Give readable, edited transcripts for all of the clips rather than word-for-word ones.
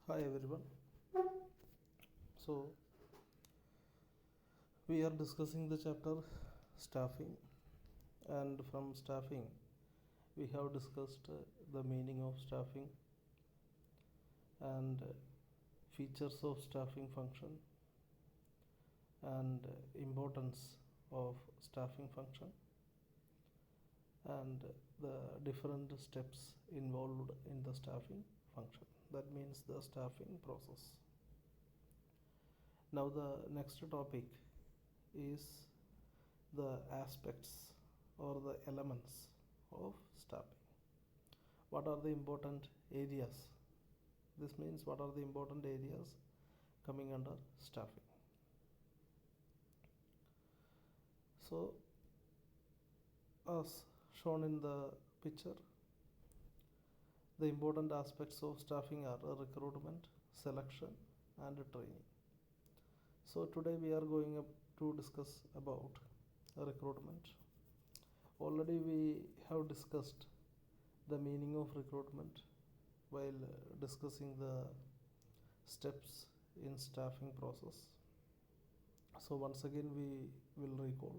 Hi everyone. So we are discussing the chapter staffing, and from staffing we have discussed the meaning of staffing and features of staffing function and importance of staffing function and the different steps involved in the staffing function. That means the staffing process. Now the next topic is the aspects or the elements of staffing. What are the important areas? This means what are the important areas coming under staffing. So as shown in the picture, the important aspects of staffing are recruitment, selection and training. So today we are going to discuss about recruitment. Already we have discussed the meaning of recruitment while discussing the steps in staffing process. So once again we will recall.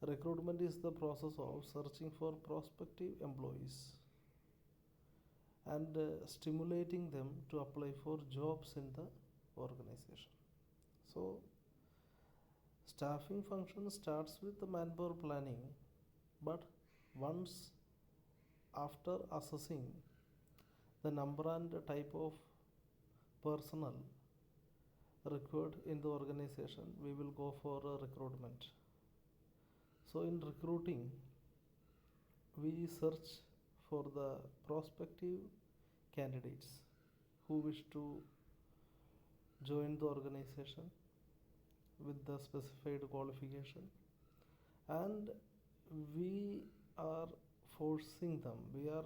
Recruitment is the process of searching for prospective employees and stimulating them to apply for jobs in the organization. So staffing function starts with the manpower planning, but once after assessing the number and type of personnel required in the organization, we will go for a recruitment. So in recruiting, we search for the prospective candidates who wish to join the organization with the specified qualification, and we are forcing them, we are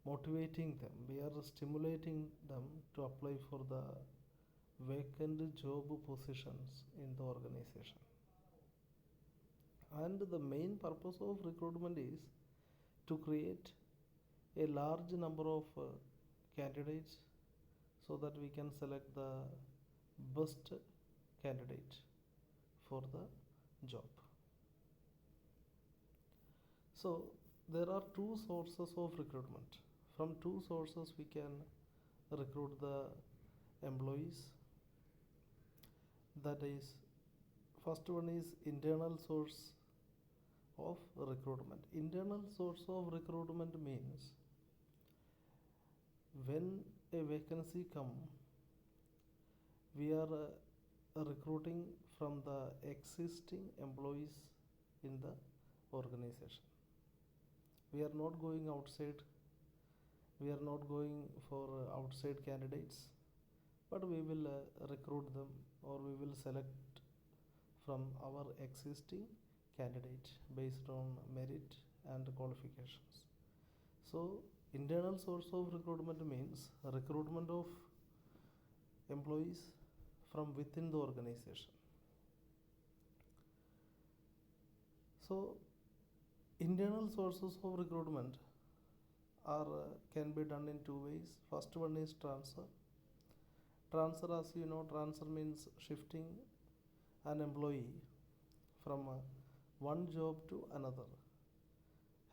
motivating them, we are stimulating them to apply for the vacant job positions in the organization. And the main purpose of recruitment is to create a large number of candidates so that we can select the best candidate for the job. So there are two sources of recruitment. From two sources we can recruit the employees. That is, first one is internal source of recruitment. Internal source of recruitment means when a vacancy come, we are recruiting from the existing employees in the organization. We are not going outside, we are not going for outside candidates, but we will recruit them or we will select from our existing candidate based on merit and qualifications. So internal source of recruitment means recruitment of employees from within the organization. So internal sources of recruitment are can be done in two ways. First one is transfer. Transfer, as you know, transfer means shifting an employee from one job to another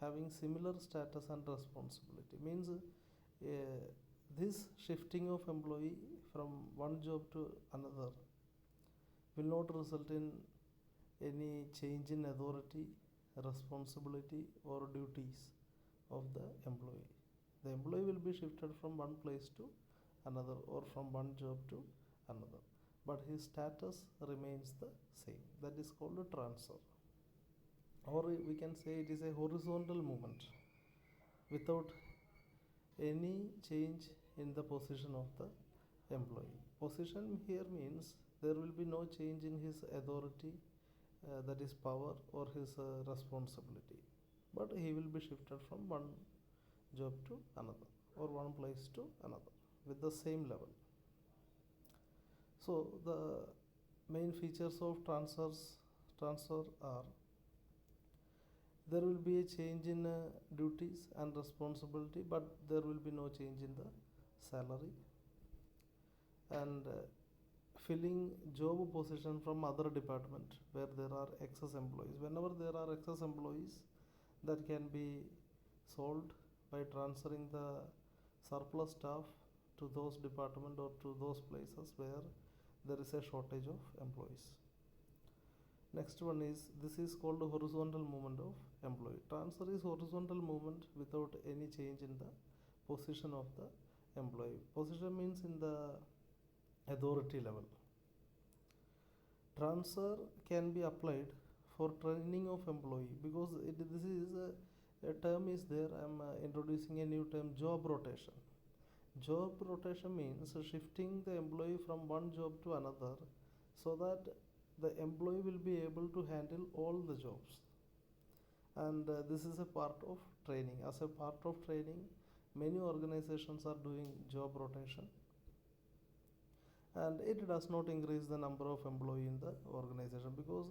having similar status and responsibility. Means this shifting of employee from one job to another will not result in any change in authority, responsibility or duties of the employee. The employee will be shifted from one place to another or from one job to another, but his status remains the same. That is called a transfer, or we can say it is a horizontal movement without any change in the position of the employee. Position here means there will be no change in his authority, that is power, or his responsibility, but he will be shifted from one job to another or one place to another with the same level. So the main features of transfer are there will be a change in duties and responsibility, but there will be no change in the salary. and filling job position from other department where there are excess employees. Whenever there are excess employees, that can be solved by transferring the surplus staff to those department or to those places where there is a shortage of employees. Next one is, this is called horizontal movement of employee. Transfer is horizontal movement without any change in the position of the employee. Position means in the authority level. Transfer can be applied for training of employee because this is a term is there. I am introducing a new term, job rotation. Job rotation means shifting the employee from one job to another so that the employee will be able to handle all the jobs. And this is a part of training. As a part of training, many organizations are doing job rotation, and it does not increase the number of employee in the organization because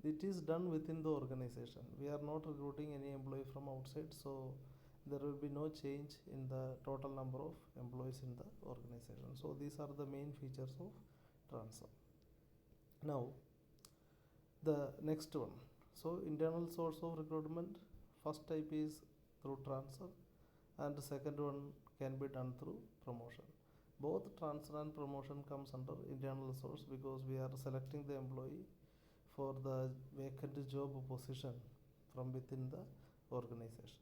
it is done within the organization. We are not recruiting any employee from outside, so there will be no change in the total number of employees in the organization. So these are the main features of transfer. Now the next one, so internal source of recruitment, first type is through transfer, and the second one can be done through promotion. Both transfer and promotion comes under internal source because we are selecting the employee for the vacant job position from within the organization.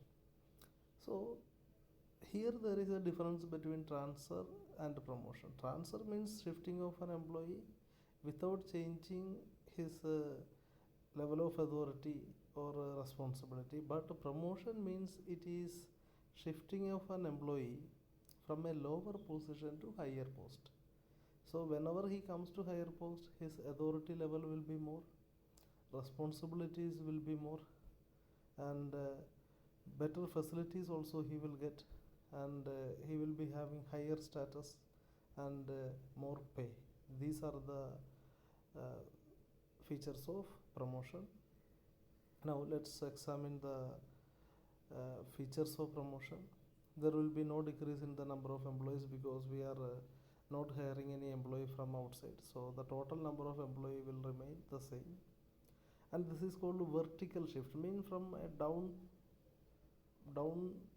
So here there is a difference between transfer and promotion. Transfer means shifting of an employee without changing his level of authority or responsibility, but promotion means it is shifting of an employee from a lower position to higher post. So whenever he comes to higher post, his authority level will be more, responsibilities will be more, and better facilities also he will get, and he will be having higher status and more pay. These are the features of promotion. Now let's examine the features of promotion. There will be no decrease in the number of employees because we are not hiring any employee from outside, so the total number of employee will remain the same. And this is called vertical shift, mean from a down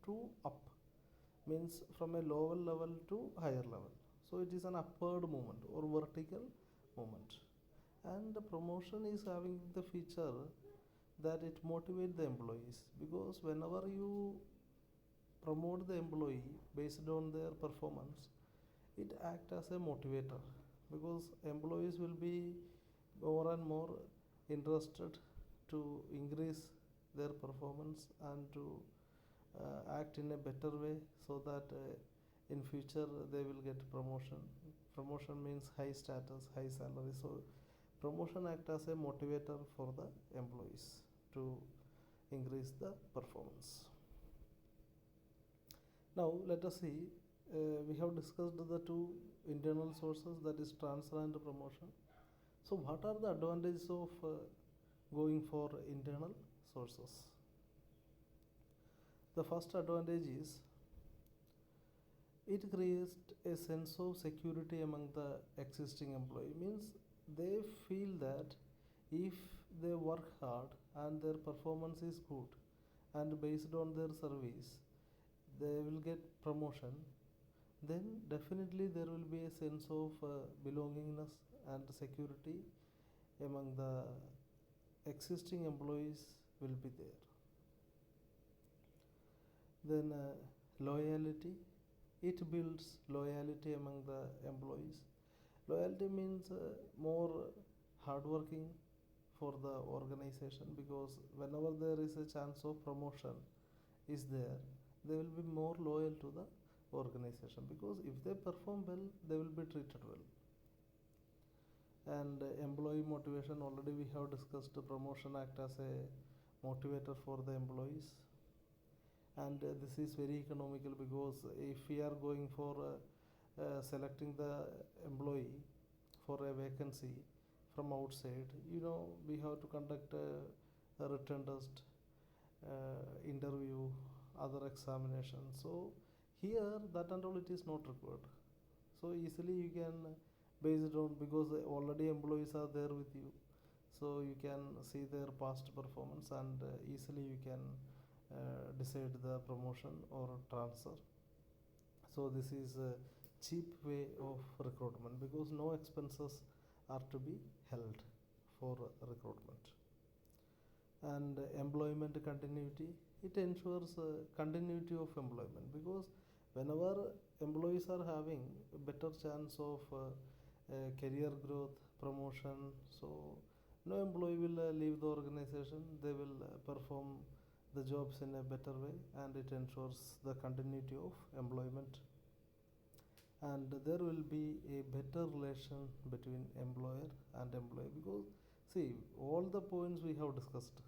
to up, means from a lower level to higher level. So it is an upward movement or vertical movement. And the promotion is having the feature that it motivates the employees, because whenever you promote the employee based on their performance, it acts as a motivator, because employees will be more and more interested to increase their performance and to act in a better way, so that in future they will get promotion. Promotion means high status, high salary. So promotion acts as a motivator for the employees to increase the performance. Now let us see, we have discussed the two internal sources, that is transfer and promotion. So what are the advantages of going for internal sources? The first advantage is it creates a sense of security among the existing employee, means they feel that if they work hard and their performance is good and based on their service they will get promotion, then definitely there will be a sense of belongingness and security among the existing employees will be there. Then loyalty, it builds loyalty among the employees. Loyalty means more hardworking for the organization, because whenever there is a chance of promotion is there, they will be more loyal to the organization, because if they perform well, they will be treated well. And employee motivation, already we have discussed, promotion act as a motivator for the employees. And this is very economical, because if we are going for selecting the employee for a vacancy from outside, we have to conduct a written test, interview, other examination. So here that and all it is not required. So easily you can base it on, because already employees are there with you, so you can see their past performance, and easily you can decide the promotion or transfer. So this is a cheap way of recruitment, because no expenses are to be held for recruitment. And employment continuity, it ensures continuity of employment, because whenever employees are having a better chance of career growth, promotion, so no employee will leave the organization. They will perform the jobs in a better way, and it ensures the continuity of employment. And there will be a better relation between employer and employee, because see, all the points we have discussed.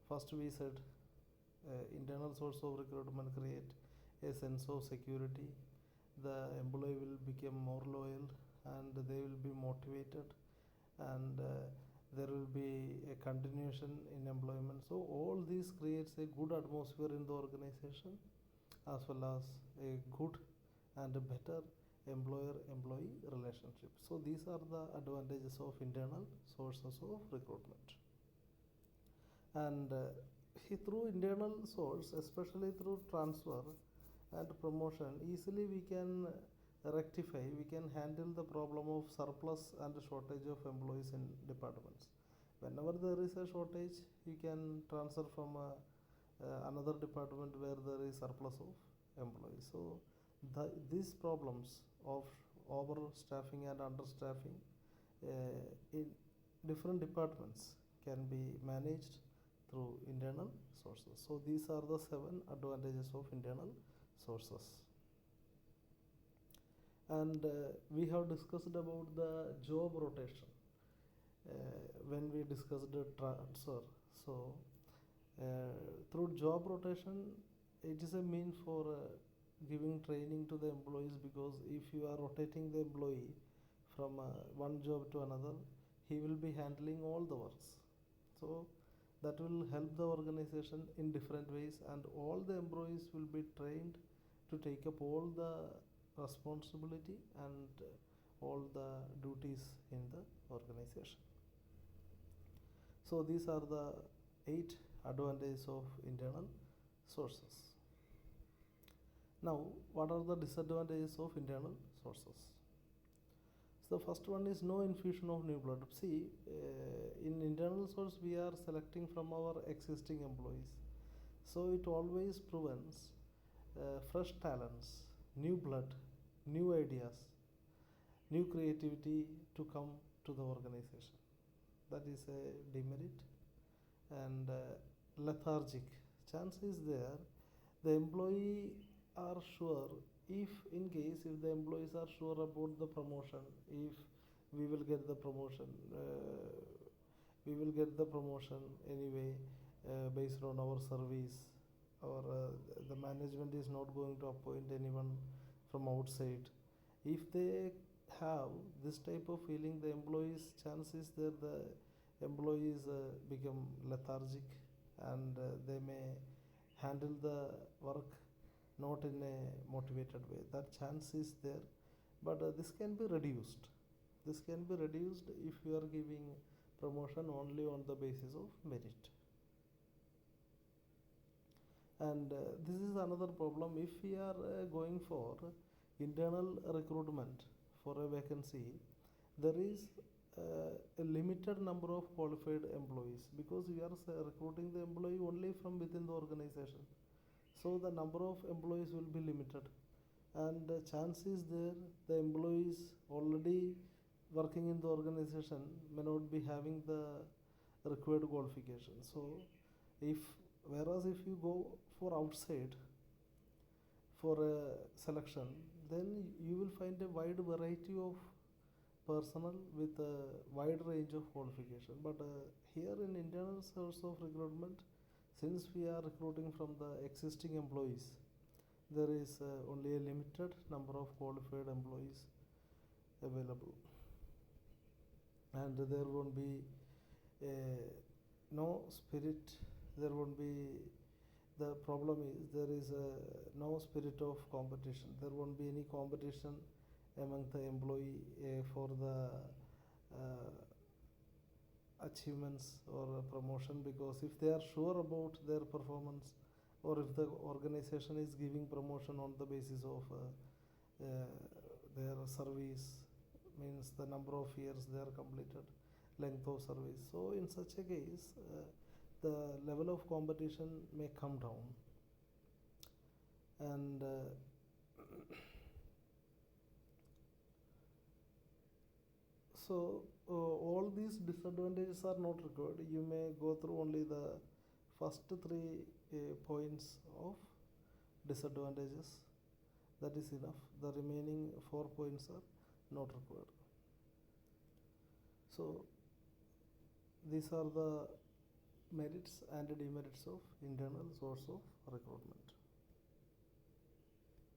First we said internal source of recruitment create a sense of security. The employee will become more loyal, and they will be motivated, and there will be a continuation in employment. So all this creates a good atmosphere in the organization, as well as a good and a better employer-employee relationship. So these are the advantages of internal sources of recruitment. And through internal source, especially through transfer and promotion, easily we can rectify, we can handle the problem of surplus and shortage of employees in departments. Whenever there is a shortage, you can transfer from another department where there is surplus of employees. So these problems of overstaffing and understaffing in different departments can be managed through internal sources. So these are the 7 advantages of internal sources. And we have discussed about the job rotation when we discussed the transfer. So through job rotation, it is a means for giving training to the employees, because if you are rotating the employee from one job to another, he will be handling all the works. So that will help the organization in different ways, and all the employees will be trained to take up all the responsibility and all the duties in the organization. So these are the 8 advantages of internal sources. Now, what are the disadvantages of internal sources? So the first one is no infusion of new blood. See, in internal source we are selecting from our existing employees, so it always prevents fresh talents, new blood, new ideas, new creativity to come to the organization. That is a demerit. And lethargic chance is there. The employee are sure, if in case if the employees are sure about the promotion, if we will get the promotion, anyway based on our service, or the management is not going to appoint anyone from outside. If they have this type of feeling, the employees, chances that the employees become lethargic, and they may handle the work not in a motivated way. That chance is there, but this can be reduced. This can be reduced if you are giving promotion only on the basis of merit. And this is another problem. If we are going for internal recruitment for a vacancy, there is a limited number of qualified employees, because we are recruiting the employee only from within the organization. So the number of employees will be limited, and the chance is there the employees already working in the organization may not be having the required qualification. So whereas if you go for outside for a selection, then you will find a wide variety of personnel with a wide range of qualification. But here in internal source of recruitment, since we are recruiting from the existing employees, there is only a limited number of qualified employees available, and there won't be no spirit. There won't be, the problem is there is no spirit of competition. There won't be any competition among the employee for the achievements or promotion, because if they are sure about their performance, or if the organization is giving promotion on the basis of their service, means the number of years they are completed, length of service, so in such a case the level of competition may come down. And so all these disadvantages are not required. You may go through only the first three points of disadvantages. That is enough. The remaining 4 points are not required. So these are the merits and demerits of internal source of recruitment.